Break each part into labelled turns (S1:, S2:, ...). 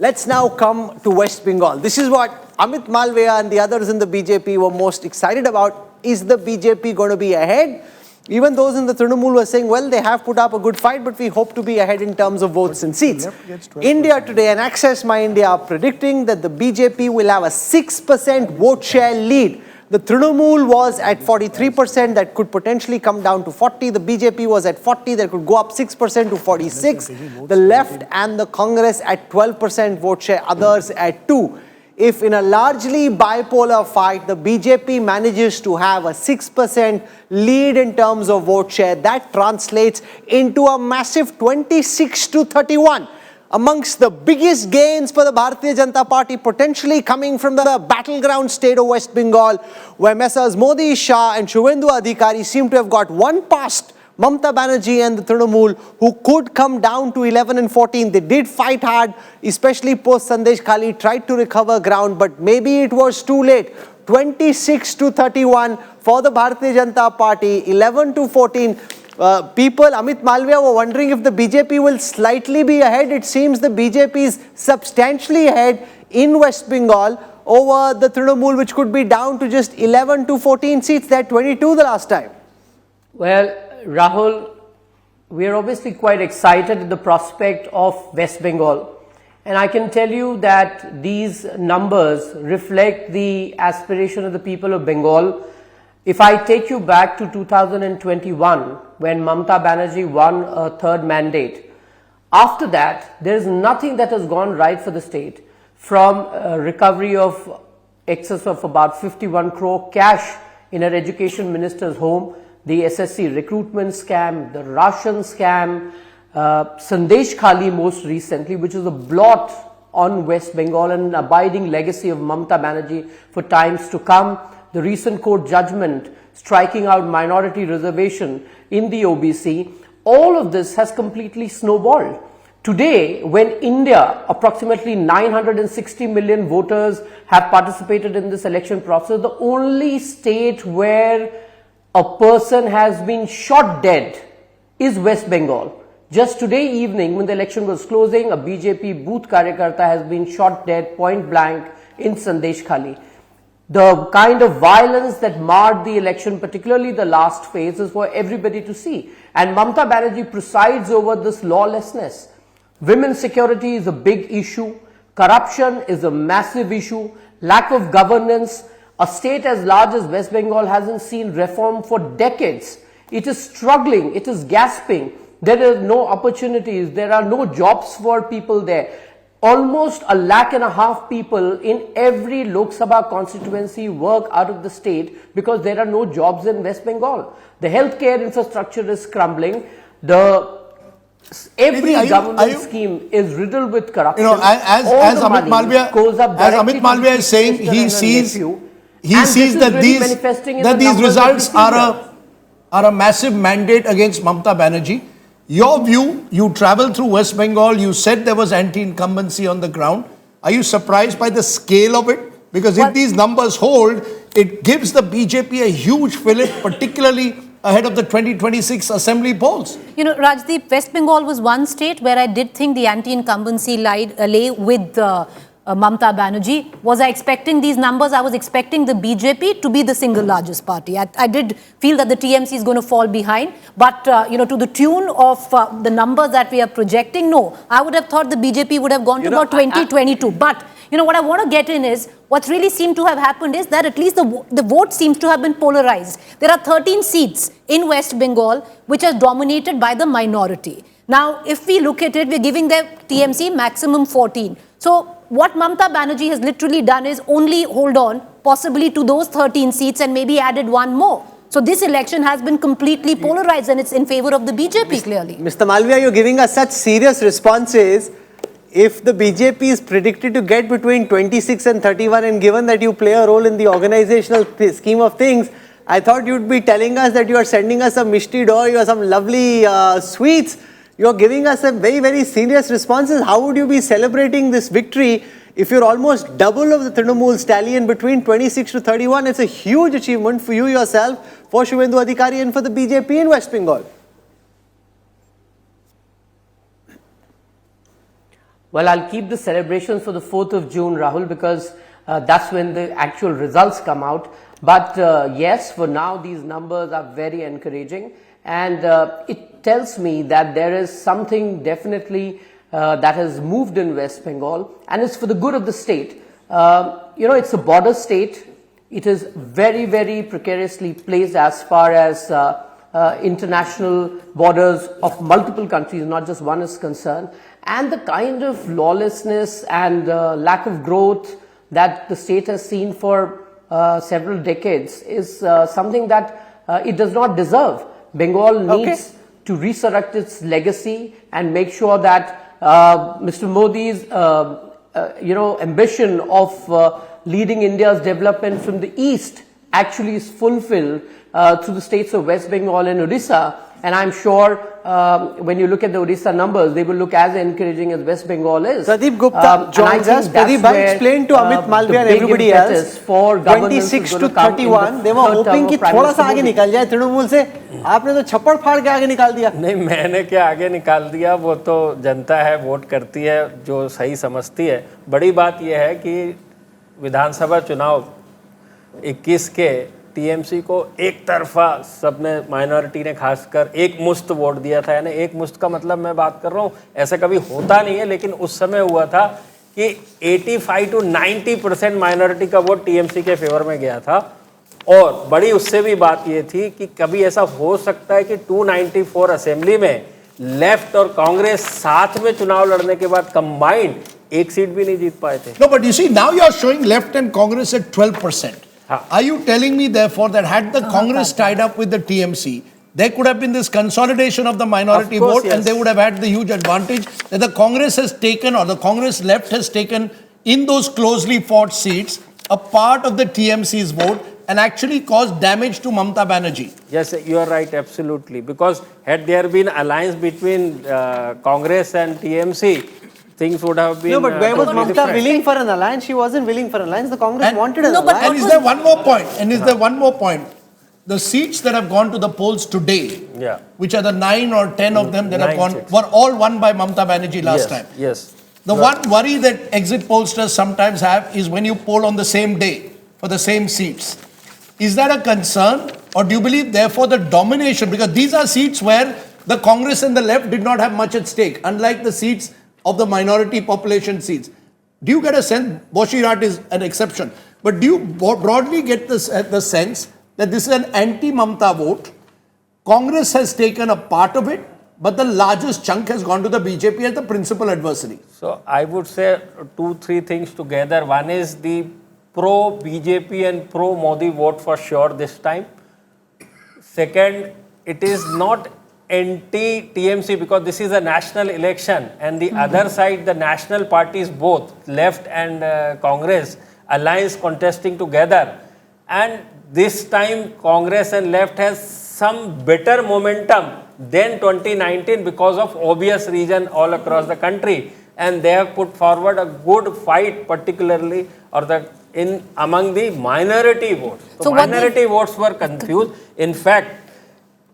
S1: Let's now come to West Bengal. This is what Amit Malviya and the others in the BJP were most excited about. Is the BJP going to be ahead? Even those in the Trinamool were saying, well, they have put up a good fight, but we hope to be ahead in terms of votes and seats. India Today and Access My India are predicting that the BJP will have a 6% vote share lead. The Trinamool was at 43%, that could potentially come down to 40. The BJP was at 40, that could go up 6% to 46. The left and the Congress at 12% vote share, others at 2. If in a largely bipolar fight, the BJP manages to have a 6% lead in terms of vote share, that translates into a massive 26 to 31. Amongst the biggest gains for the Bharatiya Janata Party potentially coming from the battleground state of West Bengal, where Messrs. Modi, Shah and Shubhendu Adhikari seem to have got one past Mamata Banerjee and the Trinamool, who could come down to 11 and 14. They did fight hard, especially post Sandesh Khali, tried to recover ground, but maybe it was too late. 26 to 31 for the Bharatiya Janata Party, 11 to 14. People, Amit Malviya, were wondering if the BJP will slightly be ahead. It seems the BJP is substantially ahead in West Bengal over the Trinamool, which could be down to just 11 to 14 seats. They had 22 the last time.
S2: Well, Rahul, we are obviously quite excited at the prospect of West Bengal. And I can tell you that these numbers reflect the aspiration of the people of Bengal. If I take you back to 2021, when Mamata Banerjee won a third mandate, after that, there is nothing that has gone right for the state, from recovery of excess of about 51 crore cash in her education minister's home, the SSC recruitment scam, the Russian scam, Sandesh Khali most recently, which is a blot on West Bengal and an abiding legacy of Mamata Banerjee for times to come. The recent court judgment striking out minority reservation in the OBC, all of this has completely snowballed. Today, when India, approximately 960 million voters have participated in this election process, the only state where a person has been shot dead is West Bengal. Just today evening, when the election was closing, a BJP booth karyakarta has been shot dead point blank in Sandesh Khali. The kind of violence that marred the election, particularly the last phase, is for everybody to see. And Mamata Banerjee presides over this lawlessness. Women's security is a big issue. Corruption is a massive issue. Lack of governance. A state as large as West Bengal hasn't seen reform for decades. It is struggling. It is gasping. There are no opportunities. There are no jobs for people there. Almost 1.5 lakh people in every Lok Sabha constituency work out of the state because there are no jobs in West Bengal. The healthcare infrastructure is crumbling. Every government scheme is riddled with corruption.
S3: You know, as Amit Malviya is saying, he sees that these results are a massive mandate against Mamata Banerjee. Your view, you traveled through West Bengal, you said there was anti-incumbency on the ground. Are you surprised by the scale of it? Because if these numbers hold, it gives the BJP a huge fillip, particularly ahead of the 2026 assembly polls.
S4: You know, Rajdeep, West Bengal was one state where I did think the anti-incumbency lay with Mamata Banerjee. Was I expecting these numbers? I was expecting the BJP to be the single largest party. I did feel that the TMC is going to fall behind. But, you know, to the tune of the numbers that we are projecting, no. I would have thought the BJP would have gone to about 2022. But, you know, what I want to get in is, what's really seemed to have happened is that at least the vote seems to have been polarized. There are 13 seats in West Bengal which are dominated by the minority. Now, if we look at it, we're giving the TMC maximum 14. So, what Mamata Banerjee has literally done is only hold on possibly to those 13 seats and maybe added one more. So this election has been completely polarized and it's in favor of the BJP clearly.
S1: Mr. Malviya, you're giving us such serious responses. If the BJP is predicted to get between 26 and 31 and given that you play a role in the organizational scheme of things, I thought you'd be telling us that you are sending us some mishti doi or some lovely sweets. You're giving us a very, very serious responses. How would you be celebrating this victory if you're almost double of the Trinamool stallion between 26 to 31? It's a huge achievement for you yourself, for Shubhendu Adhikari and for the BJP in West Bengal.
S2: Well, I'll keep the celebrations for the 4th of June, Rahul, because that's when the actual results come out. But yes, for now, these numbers are very encouraging. And it tells me that there is something definitely that has moved in West Bengal, and it's for the good of the state. It's a border state. It is very, very precariously placed as far as international borders of multiple countries, not just one, is concerned. And the kind of lawlessness and lack of growth that the state has seen for several decades is something that it does not deserve. Bengal needs to resurrect its legacy and make sure that Mr. Modi's ambition of leading India's development from the east actually is fulfilled through the states of West Bengal and Odisha. And I'm sure when you look at the Odisha numbers, they will look as encouraging as West Bengal is.
S1: Pradeep Gupta joins us. Pradeep, I explained to Amit Malviya and everybody else, 26 to 31, they were hoping कि थोड़ा सा आगे निकल जाए तृणमूल से. आपने तो छप्पड़ फाड़ के आगे निकाल दिया.
S5: नहीं, मैंने क्या आगे निकाल दिया, वो तो जनता है, वोट करती है जो सही समझती है. बड़ी बात यह है कि विधानसभा चुनाव 21 के टीएमसी को एक तरफा सबने, माइनॉरिटी ने खासकर एक मुश्त वोट दिया था. यानी एक मुश्त का मतलब मैं बात कर रहा हूँ, ऐसा कभी होता नहीं है, लेकिन उस समय हुआ था कि 85 to 90% माइनॉरिटी का वोट टीएमसी के फेवर में गया था. और बड़ी उससे भी बात ये थी कि कभी ऐसा हो सकता है कि 294 असेंबली में लेफ्ट और कांग्रेस साथ में चुनाव लड़ने के बाद कंबाइंड एक सीट भी नहीं जीत पाए थे.
S3: No, but you see, now you are showing left and Congress at 12%. Are you telling me, therefore, that had the Congress tied up with the TMC, there could have been this consolidation of the minority vote, and they would have had the huge advantage that the Congress has taken, or the Congress left has taken in those closely fought seats, a part of the TMC's vote, and actually caused damage to Mamata Banerjee?
S5: Yes, you are right, absolutely. Because had there been alliance between Congress and TMC, things would have been.
S1: No, but where was
S5: totally
S1: Mamata
S5: different.
S1: willing for an alliance? She wasn't willing for an alliance. The Congress wanted an alliance.
S3: And is there one more point? The seats that have gone to the polls today, which are the 9 or 10 of them that have gone, were all won by Mamata Banerjee last time.
S5: Yes.
S3: The one worry that exit pollsters sometimes have is when you poll on the same day for the same seats. Is that a concern? Or do you believe, therefore, the domination, because these are seats where the Congress and the left did not have much at stake, unlike the seats of the minority population seats. Do you get a sense, Boshirat is an exception, but do you broadly get the sense that this is an anti-Mamata vote? Congress has taken a part of it, but the largest chunk has gone to the BJP as the principal adversary.
S5: So I would say 2-3 things together. One is the pro-BJP and pro-Modi vote for sure this time. Second, it is not anti-TMC because this is a national election, and the other side, the national parties, both left and Congress, alliance contesting together. And this time, Congress and left has some better momentum than 2019 because of obvious reason all across the country. And they have put forward a good fight, particularly among the minority votes. So minority votes were confused. In fact,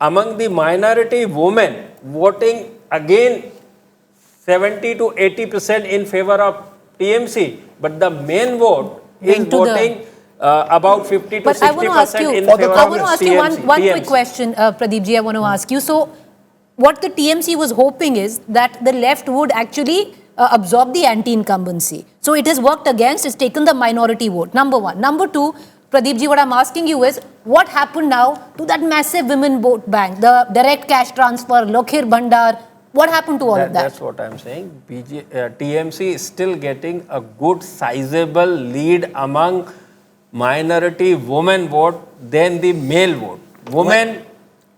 S5: among the minority women voting again 70 to 80% in favor of TMC, but the main vote is voting about 50 to 60% in favor of TMC.
S4: I want to ask you one quick question, Pradeep ji. I want to ask you. So, what the TMC was hoping is that the left would actually absorb the anti-incumbency. So, it has worked against. It's taken the minority vote. Number one. Number two. Pradeep ji, what I'm asking you is, what happened now to that massive women vote bank, the direct cash transfer, Lokhir Bhandar? What happened to all of that?
S5: That's what I'm saying. TMC is still getting a good sizable lead among minority women vote than the male vote. Women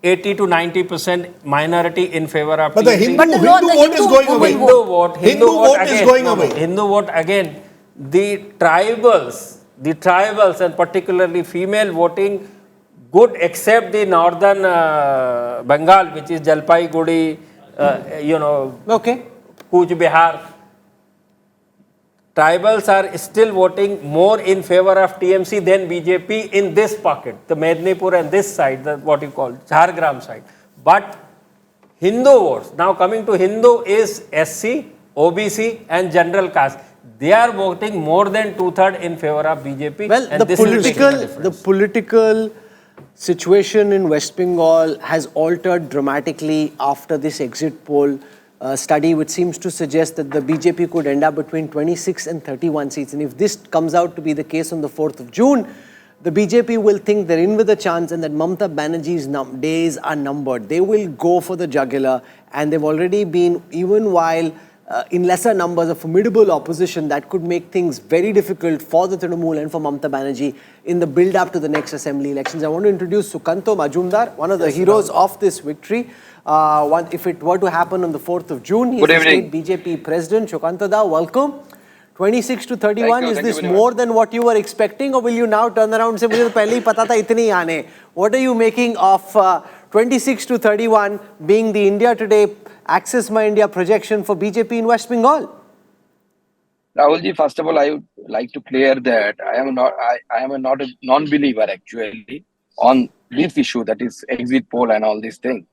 S5: 80 to 90% minority in favor of TMC.
S3: But the Hindu vote is going away.
S5: Hindu vote is going away. Hindu vote again. The tribals and particularly female voting good except the northern Bengal, which is Jalpaiguri, Kuch Bihar. Tribals are still voting more in favor of TMC than BJP in this pocket, the Mednipur and this side, what you call Jhargram side. But Hindu votes, now coming to Hindu is SC, OBC and general caste. They are voting more than 2/3 in favor of BJP.
S1: Well,
S5: and this is making a difference.
S1: the political situation in West Bengal has altered dramatically after this exit poll study, which seems to suggest that the BJP could end up between 26 and 31 seats. And if this comes out to be the case on the 4th of June, the BJP will think they're in with a chance and that Mamata Banerjee's days are numbered. They will go for the jugular, and they've already been, even while in lesser numbers, a formidable opposition that could make things very difficult for the Trinamool and for Mamata Banerjee in the build-up to the next assembly elections. I want to introduce Sukanto Majumdar, one of the heroes of this victory. If it were to happen on the 4th of June, he's the state BJP president. Sukanto da, welcome. 26 to 31, is this more than what you were expecting, or will you now turn around and say, "Mujhe to pehle hi pata tha itne hi aane"? What are you making of 26 to 31 being the India Today Access My India projection for BJP in West Bengal?
S6: Rahulji, first of all, I would like to clear that I am not a non-believer actually on this issue, that is exit poll and all these things.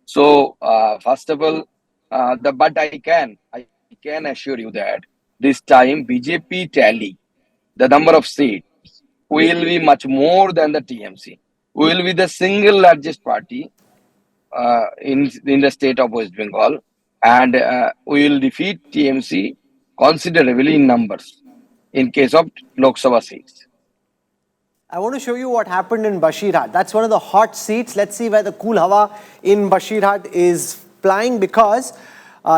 S6: So first of all, but I can assure you that this time BJP tally, the number of seats will be much more than the TMC. We will be the single largest party in the state of West Bengal, and we will defeat TMC considerably in numbers in case of Lok Sabha seats.
S1: I want to show you what happened in Bashirhat. That's one of the hot seats. Let's see where the cool hawa in Bashirhat is flying, because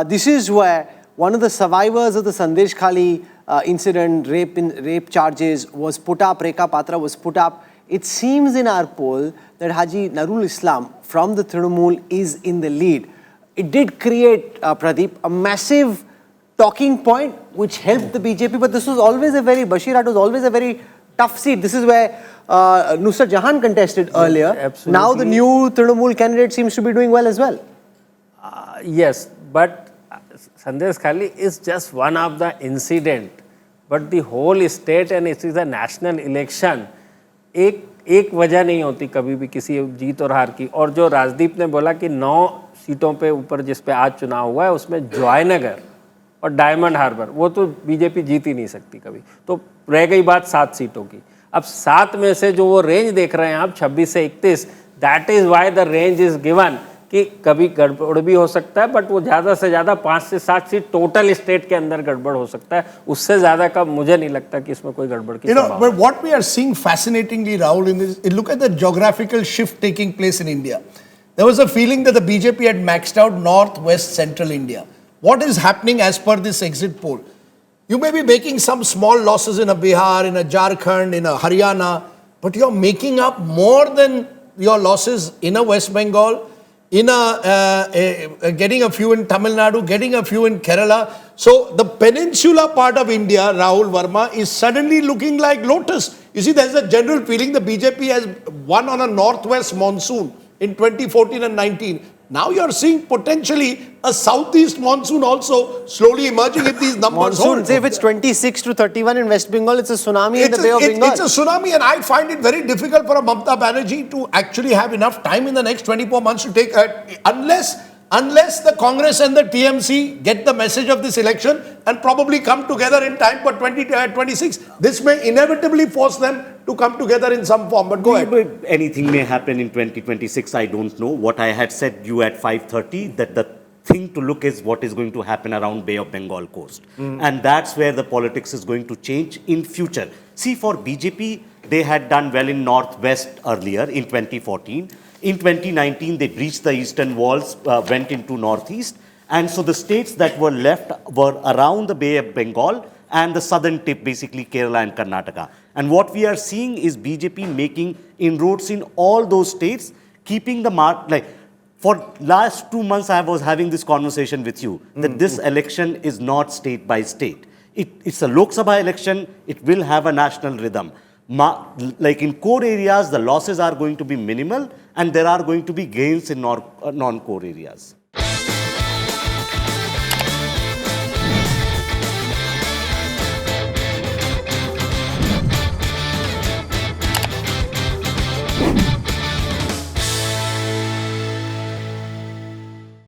S1: this is where one of the survivors of the Sandesh Khali incident, rape charges, was put up. Rekha Patra was put up. It seems in our poll that Haji Narul Islam from the Trinamool is in the lead. It did create, Pradeep, a massive talking point which helped the BJP, but this was always Bashirhat was always a very tough seat. This is where Nusrat Jahan contested earlier.
S5: Absolutely.
S1: Now the new Trinamool candidate seems to be doing well as well.
S5: Yes, but Sandesh Khali is just one of the incident. But the whole state, and it is a national election, एक वजह नहीं होती कभी भी किसी जीत और हार की. और जो राजदीप ने बोला कि 9 सीटों पे ऊपर जिस पे आज चुनाव हुआ है, उसमें जॉयनगर और डायमंड हार्बर, वो तो बीजेपी जीत ही नहीं सकती कभी. तो रह गई बात 7 सीटों की. अब 7 में से जो वो रेंज देख रहे हैं आप 26 से 31, that is why the range is given कि कभी गड़बड़ भी हो सकता है, बट वो ज़्यादा से ज़्यादा 5 से 7 सीट टोटल स्टेट के अंदर गड़बड़ हो सकता है. उससे ज़्यादा का मुझे नहीं लगता कि इसमें कोई गड़बड़ की संभावना है.
S3: But what we are seeing fascinatingly, Rahul, in this, look at the geographical shift taking place in India. There was a feeling that the BJP had maxed out North, West, Central India. What is happening as per this exit poll? You may be making some small losses in a Bihar, in a Jharkhand, in a Haryana, but you're making up more than your losses in a West Bengal, in getting a few in Tamil Nadu, getting a few in Kerala. So the peninsula part of India, Rahul Verma, is suddenly looking like lotus. You see, there's a general feeling the BJP has won on a northwest monsoon in 2014 and 19. Now you're seeing potentially a southeast monsoon also slowly emerging if these numbers hold.
S1: Say if it's 26 to 31 in West Bengal, it's a tsunami in the Bay of Bengal.
S3: It's a tsunami, and I find it very difficult for a Mamata Banerjee to actually have enough time in the next 24 months to take, unless the Congress and the TMC get the message of this election and probably come together in time for 2026. This may inevitably force them to come together in some form. But go ahead.
S7: Anything may happen in 2026, I don't know. What I had said you at 5:30, that the thing to look is what is going to happen around Bay of Bengal coast. And that's where the politics is going to change in future. See, for BJP, they had done well in Northwest earlier in 2014. In 2019, they breached the eastern walls, went into Northeast. And so the states that were left were around the Bay of Bengal and the southern tip, basically Kerala and Karnataka. And what we are seeing is BJP making inroads in all those states, keeping the mark, like for last 2 months I was having this conversation with you, that this election is not state by state. It's a Lok Sabha election, it will have a national rhythm. Like in core areas, the losses are going to be minimal and there are going to be gains in non-core areas.